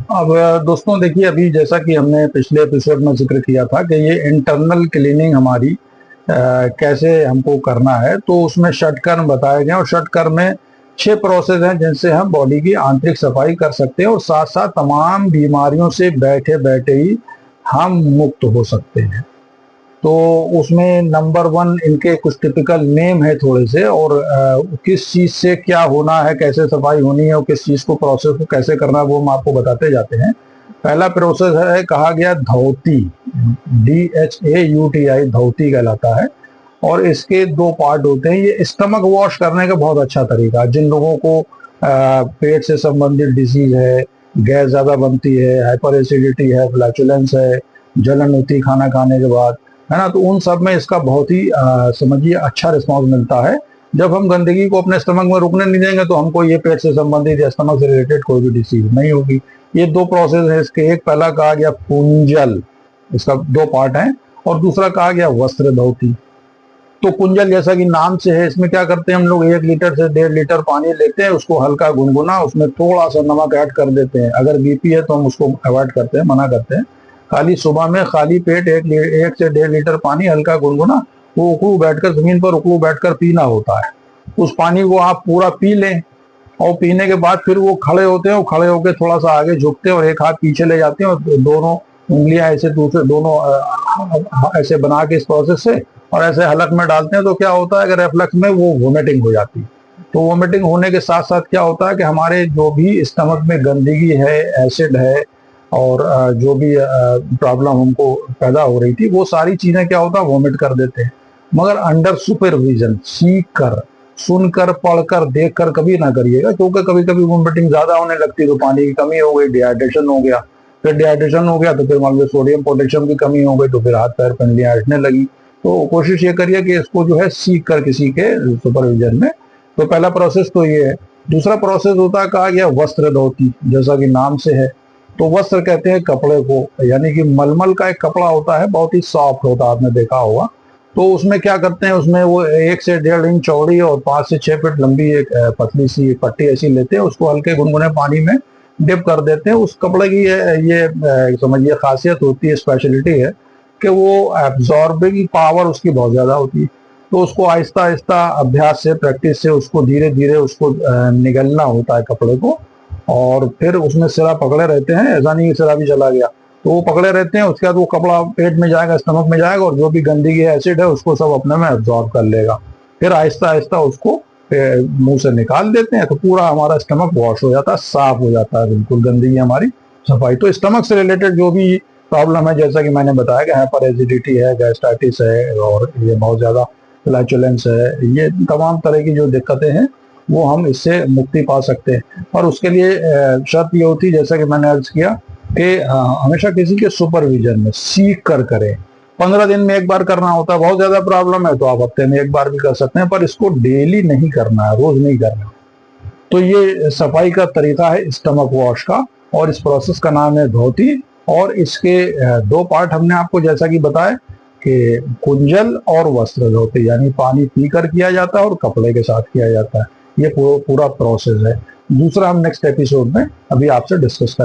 अब दोस्तों देखिए, अभी जैसा कि हमने पिछले एपिसोड में जिक्र किया था कि ये इंटरनल क्लीनिंग हमारी कैसे हमको करना है, तो उसमें षटकर्म बताए गए और षटकर्म में 6 प्रोसेस हैं जिनसे हम बॉडी की आंतरिक सफाई कर सकते हैं और साथ साथ तमाम बीमारियों से बैठे बैठे ही हम मुक्त हो सकते हैं। तो उसमें नंबर 1 इनके कुछ टिपिकल नेम है थोड़े से, और किस चीज से क्या होना है, कैसे सफाई होनी है और किस चीज को प्रोसेस को कैसे करना है वो हम आपको बताते जाते हैं। पहला प्रोसेस है, कहा गया धौती, DHAUTI, धौती कहलाता है। और इसके 2 पार्ट होते हैं। ये स्टमक वॉश करने का बहुत अच्छा तरीका है। जिन लोगों को पेट से संबंधित डिजीज है, गैस ज्यादा बनती है, हाइपर एसिडिटी है, फ्लैचुलेंस है, जलन होती है खाना खाने के बाद, है ना, तो उन सब में इसका बहुत ही समझिए अच्छा रिस्पॉन्स मिलता है। जब हम गंदगी को अपने स्टमक में रुकने नहीं देंगे तो हमको ये पेट से संबंधित या स्टमक से रिलेटेड कोई भी डिसीज नहीं होगी। ये 2 प्रोसेस है इसके। एक पहला कहा गया कुंजल, इसका 2 पार्ट है, और दूसरा कहा गया वस्त्र धौती। तो कुंजल जैसा कि नाम से है, इसमें क्या करते हैं हम लोग, 1 लीटर से 1.5 लीटर पानी लेते हैं, उसको हल्का गुनगुना, उसमें थोड़ा सा नमक ऐड कर देते हैं। अगर बीपी है तो हम उसको अवॉइड करते हैं, मना करते हैं। खाली सुबह में खाली पेट 1 से 1.5 लीटर पानी हल्का गुनगुना, वो उकड़ू बैठकर, जमीन पर उकड़ू बैठकर पीना होता है। उस पानी को आप पूरा पी लें, और पीने के बाद फिर वो खड़े होते हैं, वो खड़े होकर थोड़ा सा आगे झुकते हैं और एक हाथ पीछे ले जाते हैं और दोनों उंगलियां ऐसे दूसरे दोनों ऐसे बना के इस प्रोसेस से और ऐसे हलक में डालते हैं। तो क्या होता है, अगर रेफ्लक्स में वो वोमिटिंग हो जाती है। तो वोमिटिंग होने के साथ साथ क्या होता है कि हमारे जो भी स्टमक में गंदगी है, एसिड है, और जो भी प्रॉब्लम हमको पैदा हो रही थी, वो सारी चीजें क्या होता है, वोमिट कर देते हैं। मगर अंडर सुपरविजन, सीख कर, सुनकर, पढ़कर, देखकर कभी ना करिएगा, क्योंकि कभी कभी वोमिटिंग ज्यादा होने लगती तो पानी की कमी हो गई, डिहाइड्रेशन हो गया। फिर डिहाइड्रेशन हो गया तो फिर मान लो सोडियम पोटेशियम की कमी हो गई, तो फिर हाथ पैर पंजलियां अटने लगी। तो कोशिश ये करिए कि इसको जो है सीख कर किसी के सुपरविजन में। तो पहला प्रोसेस तो ये है। दूसरा प्रोसेस होता है, कहा गया वस्त्र धोती, जैसा कि नाम से है। तो वस्त्र कहते हैं कपड़े को, यानी कि मलमल का एक कपड़ा होता है, बहुत ही सॉफ्ट होता है, आपने देखा होगा। तो उसमें क्या करते हैं, उसमें वो 1 से 1.5 इंच चौड़ी और 5 से 6 फीट लंबी एक पतली सी पट्टी ऐसी लेते हैं, उसको हल्के गुनगुने पानी में डिप कर देते हैं। उस कपड़े की ये समझिए खासियत होती है, स्पेशलिटी है कि वो एब्जॉर्बिंग पावर उसकी बहुत ज्यादा होती है। तो उसको आहिस्ता आहिस्ता अभ्यास से, प्रैक्टिस से उसको धीरे धीरे उसको निगलना होता है कपड़े को। और फिर उसमें सिरा पकड़े रहते हैं, ऐसा नहीं कि सिरा भी चला गया, तो वो पकड़े रहते हैं। उसके बाद वो कपड़ा पेट में जाएगा, स्टमक में जाएगा, और जो भी गंदगी है, एसिड है, उसको सब अपने में एब्जॉर्ब कर लेगा। फिर आहिस्ता आहिस्ता उसको मुंह से निकाल देते हैं, तो पूरा हमारा स्टमक वॉश हो जाता है, साफ हो जाता है, बिल्कुल गंदगी हमारी सफाई। तो स्टमक से रिलेटेड जो भी प्रॉब्लम है, जैसा कि मैंने बताया कि हाइपर एसिडिटी है, गैस्ट्राइटिस है, और ये बहुत ज्यादा फ्लैचुलेंस है, ये तमाम तरह की जो दिक्कतें हैं वो हम इससे मुक्ति पा सकते हैं। और उसके लिए शर्त ये होती है, जैसा कि मैंने अर्ज किया, कि हमेशा किसी के सुपरविजन में सीख कर करें। 15 दिन में एक बार करना होता है। बहुत ज्यादा प्रॉब्लम है तो आप हफ्ते में एक बार भी कर सकते हैं, पर इसको डेली नहीं करना है, रोज नहीं करना। तो ये सफाई का तरीका है स्टमक वॉश का, और इस प्रोसेस का नाम है धोती। और इसके 2 पार्ट हमने आपको जैसा कि बताया कि कुंजल और वस्त्र धोती, यानी पानी पीकर किया जाता है और कपड़े के साथ किया जाता है। ये पूरा प्रोसेस है। दूसरा हम नेक्स्ट एपिसोड में अभी आपसे डिस्कस करेंगे।